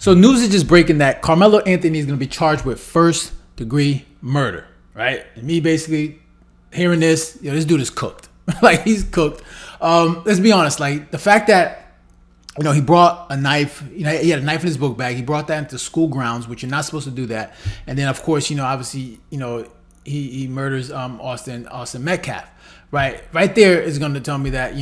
So news is just breaking that Karmelo Anthony is going to be charged with first-degree murder, right? And me basically hearing this, this dude is cooked. Like, he's cooked. Let's be honest. Like, the fact that he brought a knife. He had a knife in his book bag. He brought that into school grounds, which you're not supposed to do that. And then, of course, obviously, he murders Austin Metcalf. Right there is going to tell me that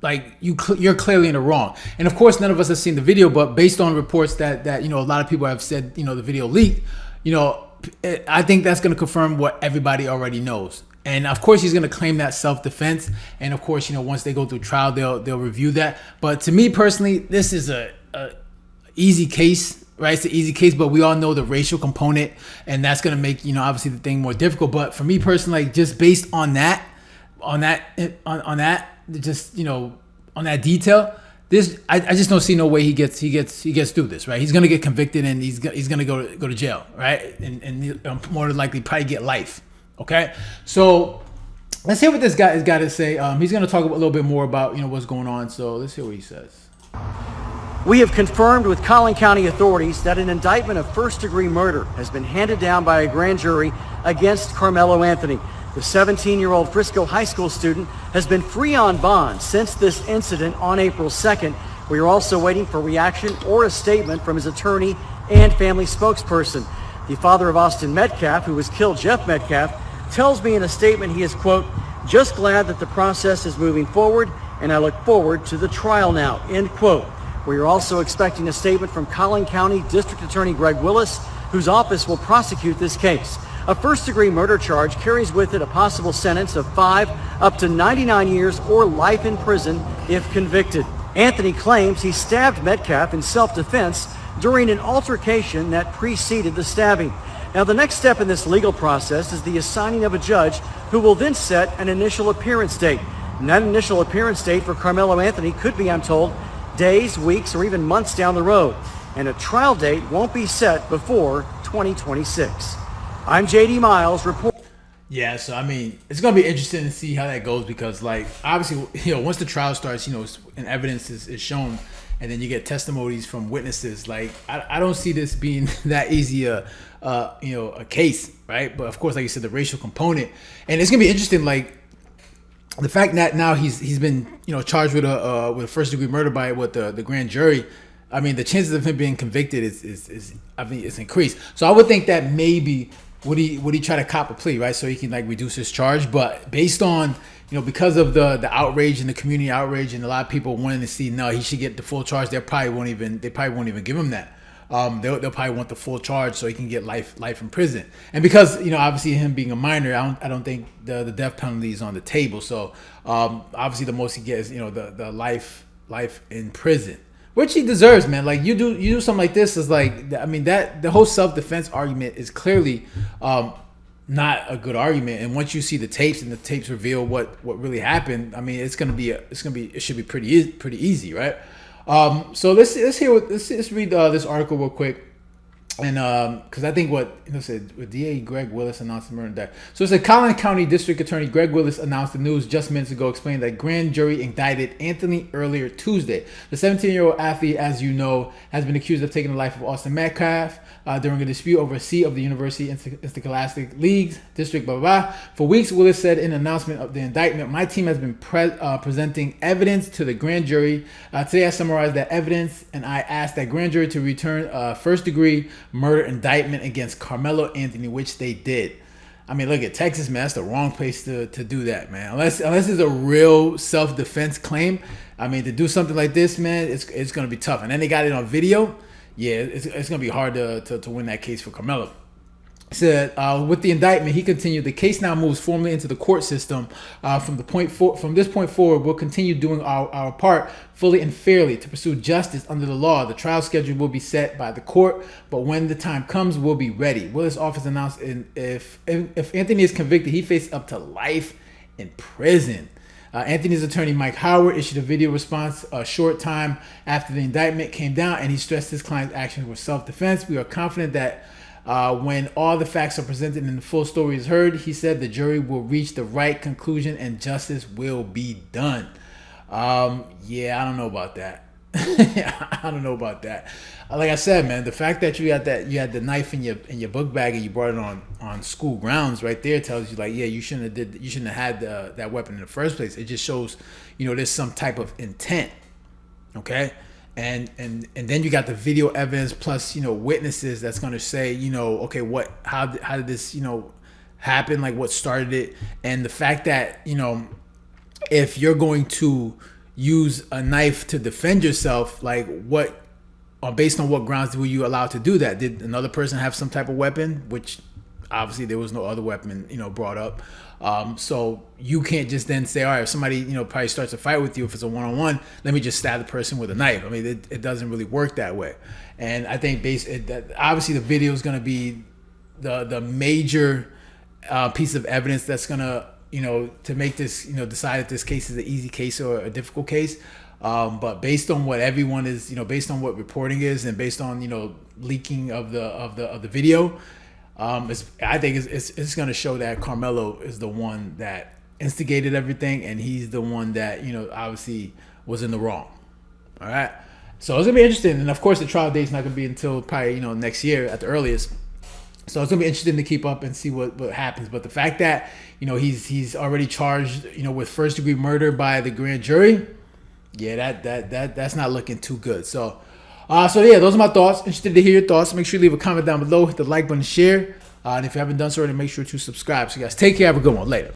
like you're clearly in the wrong. And of course, none of us have seen the video, but based on reports that a lot of people have said the video leaked. I think that's going to confirm what everybody already knows. And of course, he's going to claim that self-defense. And of course, once they go through trial, they'll review that. But to me personally, this is a easy case, right? It's an easy case, but we all know the racial component, and that's going to make obviously the thing more difficult. But for me personally, like, just based on that, just on that detail, I just don't see no way he gets through this, right? He's going to get convicted, and he's going to go to jail, right? And more than likely probably get life. Okay, so let's hear what this guy has got to say. He's going to talk a little bit more about what's going on. So let's hear what he says. We have confirmed with Collin County authorities that an indictment of first-degree murder has been handed down by a grand jury against Karmelo Anthony. The 17-year-old Frisco High School student has been free on bond since this incident on April 2nd. We are also waiting for reaction or a statement from his attorney and family spokesperson. The father of Austin Metcalf, who was killed, Jeff Metcalf, tells me in a statement he is, quote, just glad that the process is moving forward, and I look forward to the trial now, end quote. We are also expecting a statement from Collin County District Attorney Greg Willis, whose office will prosecute this case. A first-degree murder charge carries with it a possible sentence of 5 up to 99 years or life in prison if convicted. Anthony claims he stabbed Metcalf in self-defense during an altercation that preceded the stabbing. Now, the next step in this legal process is the assigning of a judge who will then set an initial appearance date. And that initial appearance date for Karmelo Anthony could be, I'm told, days, weeks, or even months down the road. And a trial date won't be set before 2026. I'm JD Miles reporting. Yeah, so I mean, it's gonna be interesting to see how that goes, because, like, obviously, once the trial starts, and evidence is shown, and then you get testimonies from witnesses. Like, I don't see this being that easy a case, right? But of course, like you said, the racial component, and it's gonna be interesting, like, the fact that now he's been charged with a first degree murder by the grand jury. I mean, the chances of him being convicted is I mean, it's increased. So I would think that maybe would he try to cop a plea, right? So he can, like, reduce his charge. But based on because of the outrage and the community outrage, and a lot of people wanting to see, no, he should get the full charge. They probably won't even give him that. They'll probably want the full charge so he can get life in prison. And because obviously him being a minor, I don't think the death penalty is on the table. So obviously the most he gets the life in prison, which he deserves, man. Like, you do something like this is like, I mean, that the whole self-defense argument is clearly not a good argument. And once you see the tapes and the tapes reveal what really happened, I mean, it should be pretty easy, right? So let's read this article real quick. And because I think what said, with DA Greg Willis announced the murder death. So it's a Collin County District Attorney Greg Willis announced the news just minutes ago, explaining that grand jury indicted Anthony earlier Tuesday. The 17-year-old athlete, as you know, has been accused of taking the life of Austin Metcalf during a dispute over a seat of the University Interscholastic League's district, blah, blah, blah. For weeks, Willis said in an announcement of the indictment, my team has been presenting evidence to the grand jury. Today, I summarized that evidence, and I asked that grand jury to return a first-degree murder indictment against Karmelo Anthony, which they did. I mean, look at Texas, man. That's the wrong place to do that, man. Unless it's a real self-defense claim. I mean, to do something like this, man, it's going to be tough. And then they got it on video. Yeah, it's going to be hard to win that case for Karmelo. Said with the indictment, he continued, the case now moves formally into the court system. From this point forward, we'll continue doing our part fully and fairly to pursue justice under the law. The trial schedule will be set by the court, but when the time comes, we'll be ready. Willis' office announced if Anthony is convicted, he faces up to life in prison. Anthony's attorney, Mike Howard, issued a video response a short time after the indictment came down, and he stressed his client's actions were self-defense. We are confident that when all the facts are presented and the full story is heard, he said, the jury will reach the right conclusion and justice will be done. Yeah, I don't know about that. I don't know about that. Like I said, man, the fact that you had the knife in your book bag and you brought it on school grounds, right there tells you like, yeah, you shouldn't have had that weapon in the first place. It just shows, there's some type of intent. Okay. And then you got the video evidence plus, witnesses that's going to say, okay, how did this, happen? Like what started it? And the fact that, if you're going to use a knife to defend yourself, like what, or based on what grounds were you allowed to do that? Did another person have some type of weapon? Which obviously there was no other weapon, brought up. So you can't just then say, all right, if somebody, probably starts a fight with you, if it's a one-on-one, let me just stab the person with a knife. I mean, it doesn't really work that way. And I think obviously the video is going to be the major piece of evidence that's going to, to make this, decide if this case is an easy case or a difficult case. But based on what everyone is, based on what reporting is, and based on leaking of the video, I think it's going to show that Karmelo is the one that instigated everything, and he's the one that obviously was in the wrong. All right, so it's gonna be interesting, and of course the trial date's not gonna be until probably next year at the earliest. So it's gonna be interesting to keep up and see what happens. But the fact that he's already charged with first degree murder by the grand jury, yeah, that's not looking too good. So yeah, those are my thoughts. Interested to hear your thoughts. Make sure you leave a comment down below, hit the like button, share, and if you haven't done so already, make sure to subscribe. So guys, take care, have a good one. Later.